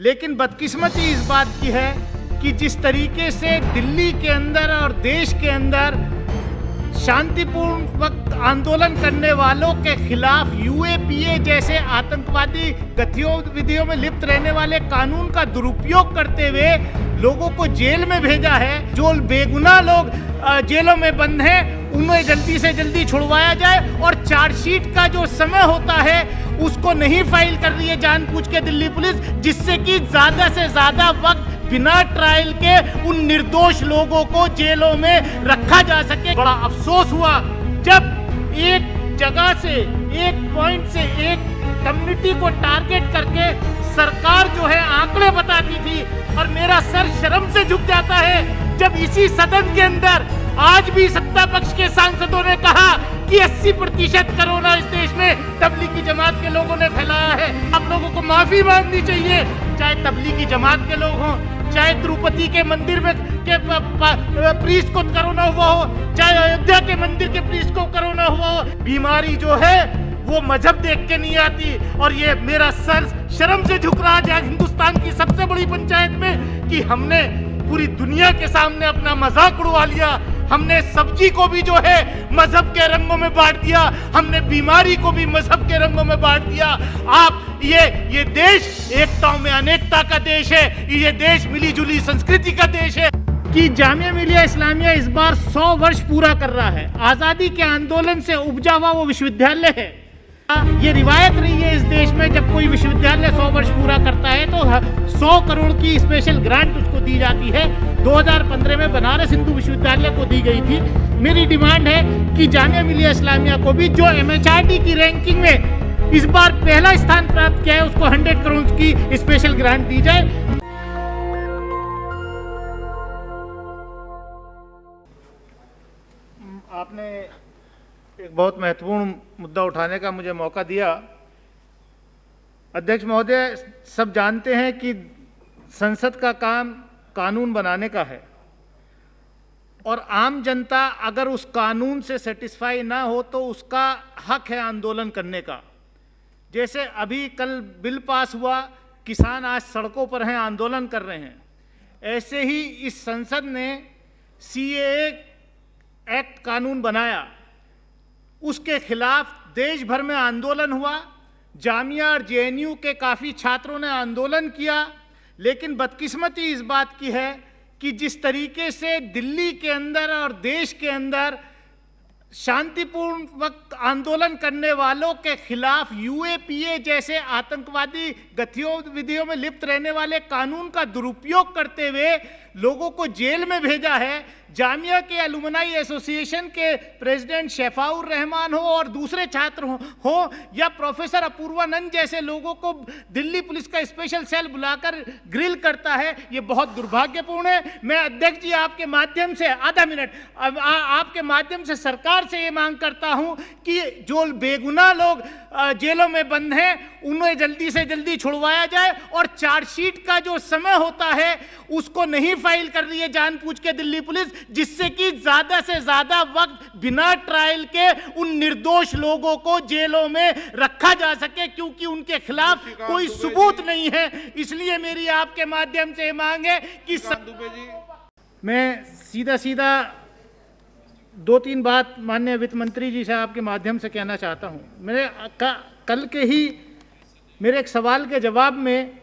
लेकिन बदकिस्मती इस बात की है कि जिस तरीके से दिल्ली के अंदर और देश के अंदर शांतिपूर्ण वक्त आंदोलन करने वालों के खिलाफ यूएपीए जैसे आतंकवादी गतिविधियों में लिप्त रहने वाले कानून का दुरुपयोग करते हुए लोगों को जेल में भेजा है, जो बेगुनाह लोग जेलों में बंद हैं उन्हें जल्दी से जल्दी छुड़वाया जाए और चार्जशीट का जो समय होता है उसको नहीं फाइल कर रही है जानबूझ के दिल्ली पुलिस, जिससे कि ज्यादा से ज्यादा वक्त बिना ट्रायल के उन निर्दोष लोगों को जेलों में रखा जा सके। बड़ा अफसोस हुआ जब एक जगह से, एक पॉइंट से, एक कम्युनिटी को टारगेट करके सरकार जो है आंकड़े बताती थी, और मेरा सर शर्म से झुक जाता है जब इसी सदन के अंदर आज भी सत्ता पक्ष के सांसदों ने कहा कि 80% कोरोना इस देश में तबलीगी जमात के लोगों ने फैलाया है। आप लोगों को माफी मांगनी चाहिए, चाहे तबलीगी जमात के लोग हों, चाहे तिरुपति के मंदिर में के प्रीस्ट को कोरोना हुआ हो, चाहे अयोध्या के मंदिर के प्रीस्ट को कोरोना हुआ हो। बीमारी जो है वो मजहब देख के नहीं आती, और ये मेरा सर शर्म से झुक रहा है हिंदुस्तान की सबसे बड़ी पंचायत में कि हमने पूरी दुनिया के सामने अपना मजाक उड़वा लिया। हमने सब्जी को भी जो है मजहब के रंगों में बांट दिया, हमने बीमारी को भी मजहब के रंगों में बांट दिया। आप ये देश एकता में अनेकता का देश है, ये देश मिली जुली संस्कृति का देश है। कि जामिया मिलिया इस्लामिया इस बार 100 वर्ष पूरा कर रहा है। आजादी के आंदोलन से उपजा हुआ वो विश्वविद्यालय है। ये रिवायत रही है इस देश में, जब कोई विश्वविद्यालय 100 वर्ष पूरा करता है तो 100 करोड़ की स्पेशल ग्रांट उसको दी जाती है। 2015 में बनारस हिंदू विश्वविद्यालय को दी गई थी। मेरी डिमांड है कि जामिया मिलिया इस्लामिया को भी, जो एमएचआरडी की रैंकिंग में इस बार पहला स्थान प्राप्त किया है, उसको 100 करोड़ की स्पेशल ग्रांट दी जाए। आपने एक बहुत महत्वपूर्ण मुद्दा उठाने का मुझे मौका दिया। अध्यक्ष महोदय, सब जानते हैं कि संसद का काम कानून बनाने का है, और आम जनता अगर उस कानून से सेटिस्फाई ना हो तो उसका हक है आंदोलन करने का। जैसे अभी कल बिल पास हुआ, किसान आज सड़कों पर हैं, आंदोलन कर रहे हैं। ऐसे ही इस संसद ने सीएए एक्ट कानून बनाया, उसके खिलाफ देश भर में आंदोलन हुआ। जामिया और जेएनयू के काफ़ी छात्रों ने आंदोलन किया, लेकिन बदकिस्मती इस बात की है कि जिस तरीके से दिल्ली के अंदर और देश के अंदर शांतिपूर्ण वक्त आंदोलन करने वालों के खिलाफ यूएपीए जैसे आतंकवादी गतिविधियों में लिप्त रहने वाले कानून का दुरुपयोग करते हुए लोगों को जेल में भेजा है। जामिया के अलुमनाई एसोसिएशन के प्रेसिडेंट शेफाउर रहमान हो और दूसरे छात्र हो या प्रोफेसर अपूर्वानंद जैसे लोगों को दिल्ली पुलिस का स्पेशल सेल बुलाकर ग्रिल करता है, ये बहुत दुर्भाग्यपूर्ण है। मैं अध्यक्ष जी आपके माध्यम से आधा मिनट आपके माध्यम से सरकार से ये मांग करता हूं कि जो बेगुनाह लोग जेलों में बंद हैं उन्हें जल्दी से जल्दी छुड़वाया जाए, और चार्जशीट का जो समय होता है उसको नहीं फाइल कर रही है जानबूझ के दिल्ली पुलिस, जिससे कि ज्यादा से ज्यादा वक्त बिना ट्रायल के उन निर्दोष लोगों को जेलों में रखा जा सके, क्योंकि उनके खिलाफ कोई सबूत नहीं है। इसलिए मेरी आपके माध्यम से मांग है कि मैं सीधा 2-3 बात माननीय वित्त मंत्री जी से आपके माध्यम से कहना चाहता हूं। मेरे कल के ही मेरे एक सवाल के जवाब में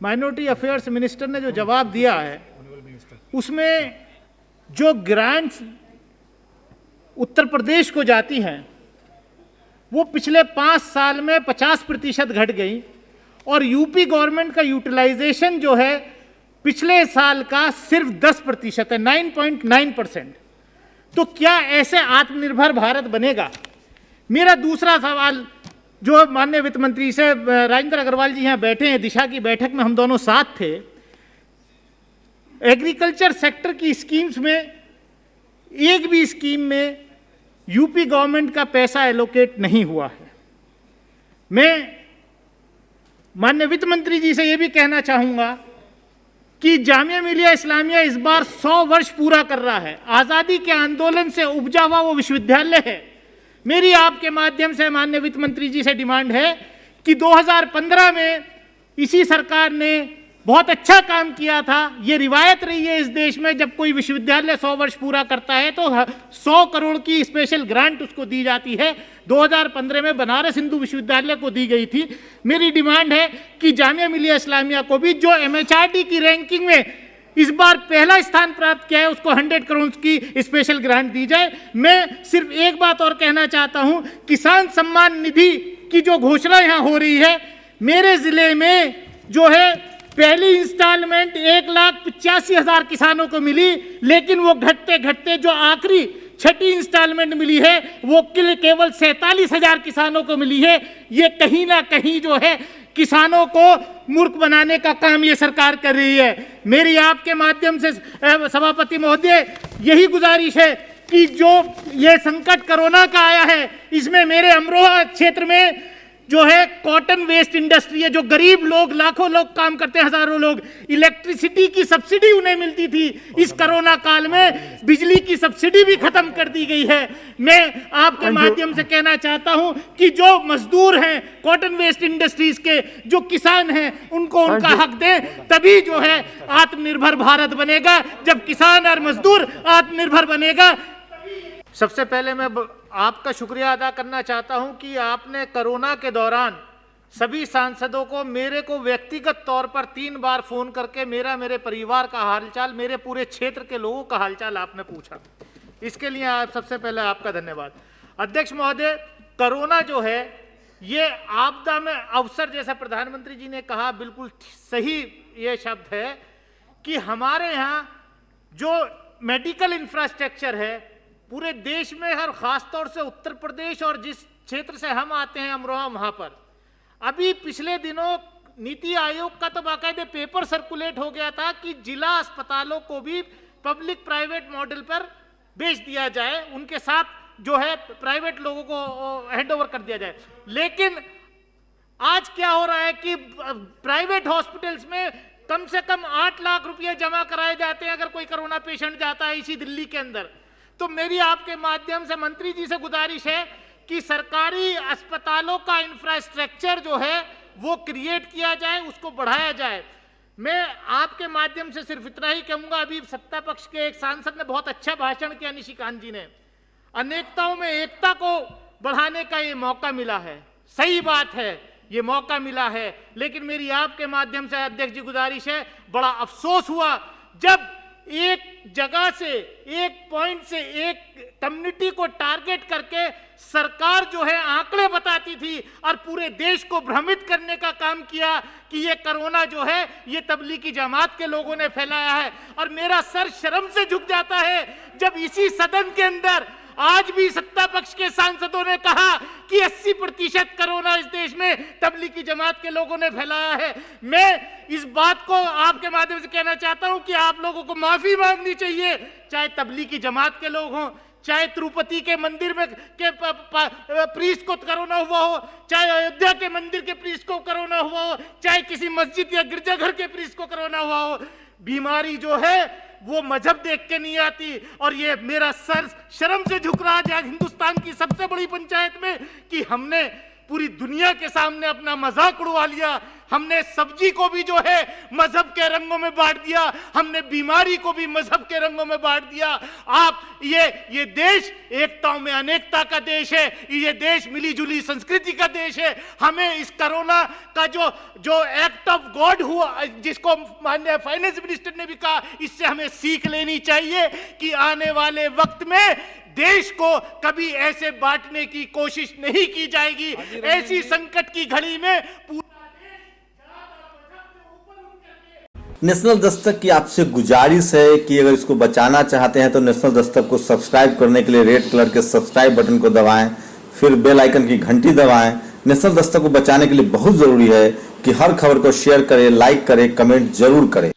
माइनॉरिटी अफेयर्स मिनिस्टर ने जो जवाब दिया है, उसमें जो ग्रांट्स उत्तर प्रदेश को जाती हैं वो पिछले 5 साल में 50% घट गई, और यूपी गवर्नमेंट का यूटिलाइजेशन जो है पिछले साल का सिर्फ 10% है, 9.9%। तो क्या ऐसे आत्मनिर्भर भारत बनेगा? मेरा दूसरा सवाल जो माननीय वित्त मंत्री से, राजेंद्र अग्रवाल जी यहाँ बैठे हैं, दिशा की बैठक में हम दोनों साथ थे। एग्रीकल्चर सेक्टर की स्कीम्स में एक भी स्कीम में यूपी गवर्नमेंट का पैसा एलोकेट नहीं हुआ है। मैं माननीय वित्त मंत्री जी से यह भी कहना चाहूंगा कि जामिया मिलिया इस्लामिया इस बार 100 वर्ष पूरा कर रहा है। आजादी के आंदोलन से उपजा हुआ वो विश्वविद्यालय है। मेरी आपके माध्यम से माननीय वित्त मंत्री जी से डिमांड है कि 2015 में इसी सरकार ने बहुत अच्छा काम किया था। ये रिवायत रही है इस देश में, जब कोई विश्वविद्यालय 100 वर्ष पूरा करता है तो 100 करोड़ की स्पेशल ग्रांट उसको दी जाती है। 2015 में बनारस हिंदू विश्वविद्यालय को दी गई थी। मेरी डिमांड है कि जामिया मिलिया इस्लामिया को भी, जो MHRD की रैंकिंग में इस बार पहला स्थान प्राप्त किया है, उसको 100 करोड़ की स्पेशल ग्रांट दी जाए। मैं सिर्फ एक बात और कहना चाहता हूं, किसान सम्मान निधि की जो घोषणा यहां हो रही है, मेरे जिले में जो है पहली इंस्टॉलमेंट 1,85,000 किसानों को मिली, लेकिन वो घटते घटते जो आखिरी छठी इंस्टॉलमेंट मिली है वो केवल 47,000 किसानों को मिली है। ये कहीं ना कहीं जो है किसानों को मूर्ख बनाने का काम ये सरकार कर रही है। मेरी आपके माध्यम से सभापति महोदय यही गुजारिश है कि जो ये संकट कोरोना का आया है, इसमें मेरे अमरोहा क्षेत्र में जो है कॉटन वेस्ट इंडस्ट्री है, जो गरीब लोग, लाखों लोग काम करते हैं, हजारों लोग, इलेक्ट्रिसिटी की सब्सिडी उन्हें मिलती थी, इस कोरोना काल में बिजली की सब्सिडी भी खत्म कर दी गई है। मैं आपके माध्यम से कहना चाहता हूं कि जो मजदूर हैं कॉटन वेस्ट इंडस्ट्रीज के, जो किसान हैं, उनको उनका हक दें, तभी जो है आत्मनिर्भर भारत बनेगा। जब किसान और मजदूर आत्मनिर्भर बनेगा। सबसे पहले मैं आपका शुक्रिया अदा करना चाहता हूं कि आपने कोरोना के दौरान सभी सांसदों को, मेरे को व्यक्तिगत तौर पर 3 बार फोन करके मेरे परिवार का हालचाल, मेरे पूरे क्षेत्र के लोगों का हालचाल आपने पूछा। इसके लिए आप सबसे पहले आपका धन्यवाद। अध्यक्ष महोदय, कोरोना जो है ये आपदा में अवसर, जैसा प्रधानमंत्री जी ने कहा, बिल्कुल सही ये शब्द है कि हमारे यहाँ जो मेडिकल इंफ्रास्ट्रक्चर है पूरे देश में, हर खास तौर से उत्तर प्रदेश और जिस क्षेत्र से हम आते हैं अमरोहा, वहां पर अभी पिछले दिनों नीति आयोग का तो बाकायदे पेपर सर्कुलेट हो गया था कि जिला अस्पतालों को भी पब्लिक प्राइवेट मॉडल पर बेच दिया जाए, उनके साथ जो है प्राइवेट लोगों को हैंडओवर कर दिया जाए। लेकिन आज क्या हो रहा है कि प्राइवेट हॉस्पिटल्स में कम से कम 8 लाख रुपए जमा कराए जाते हैं अगर कोई कोरोना पेशेंट जाता है इसी दिल्ली के अंदर। तो मेरी आपके माध्यम से मंत्री जी से गुजारिश है कि सरकारी अस्पतालों का इंफ्रास्ट्रक्चर जो है वो क्रिएट किया जाए, उसको बढ़ाया जाए। मैं आपके माध्यम से सिर्फ इतना ही कहूंगा, अभी सत्ता पक्ष के एक सांसद ने बहुत अच्छा भाषण किया, निशिकांत जी ने, अनेकताओं में एकता को बढ़ाने का ये मौका मिला है, सही बात है, ये मौका मिला है। लेकिन मेरी आपके माध्यम से अध्यक्ष जी गुजारिश है, बड़ा अफसोस हुआ जब एक जगह से, एक पॉइंट से, एक कम्युनिटी को टारगेट करके सरकार जो है आंकड़े बताती थी और पूरे देश को भ्रमित करने का काम किया कि ये कोरोना जो है ये तबलीगी जमात के लोगों ने फैलाया है। और मेरा सर शर्म से झुक जाता है जब इसी सदन के अंदर आज भी सत्ता पक्ष के सांसदों ने कहा कि 80% कोरोना इस देश में तबलीगी जमात के लोगों ने फैलाया है। मैं इस बात को आपके माध्यम से कहना चाहता हूं कि आप लोगों को माफी मांगनी चाहिए, चाहे तबलीगी जमात के लोग हों, चाहे तिरुपति के मंदिर में के प्रीस्ट को कोरोना हुआ हो, चाहे अयोध्या के मंदिर के प्रीस्ट को कोरोना हुआ हो, चाहे किसी मस्जिद या गिरजाघर के प्रीस्ट को कोरोना हुआ हो। बीमारी जो है वो मजहब देख के नहीं आती। और ये मेरा सर शर्म से झुक रहा है हिंदुस्तान की सबसे बड़ी पंचायत में कि हमने पूरी दुनिया के सामने अपना मजाक उड़वा लिया। हमने सब्जी को भी जो है मजहब के रंगों में बांट दिया, हमने बीमारी को भी मजहब के रंगों में बांट दिया। आप ये देश एकताओं में अनेकता का देश है, ये देश मिली जुली संस्कृति का देश है। हमें इस कोरोना का जो एक्ट ऑफ गॉड हुआ, जिसको माननीय फाइनेंस मिनिस्टर ने भी कहा, इससे हमें सीख लेनी चाहिए कि आने वाले वक्त में देश को कभी ऐसे बांटने की कोशिश नहीं की जाएगी। ऐसी संकट की घड़ी में नेशनल दस्तक की आपसे गुजारिश है कि अगर इसको बचाना चाहते हैं तो नेशनल दस्तक को सब्सक्राइब करने के लिए रेड कलर के सब्सक्राइब बटन को दबाएं, फिर बेल आइकन की घंटी दबाएं। नेशनल दस्तक को बचाने के लिए बहुत जरूरी है कि हर खबर को शेयर करें, लाइक करें, कमेंट जरूर करें।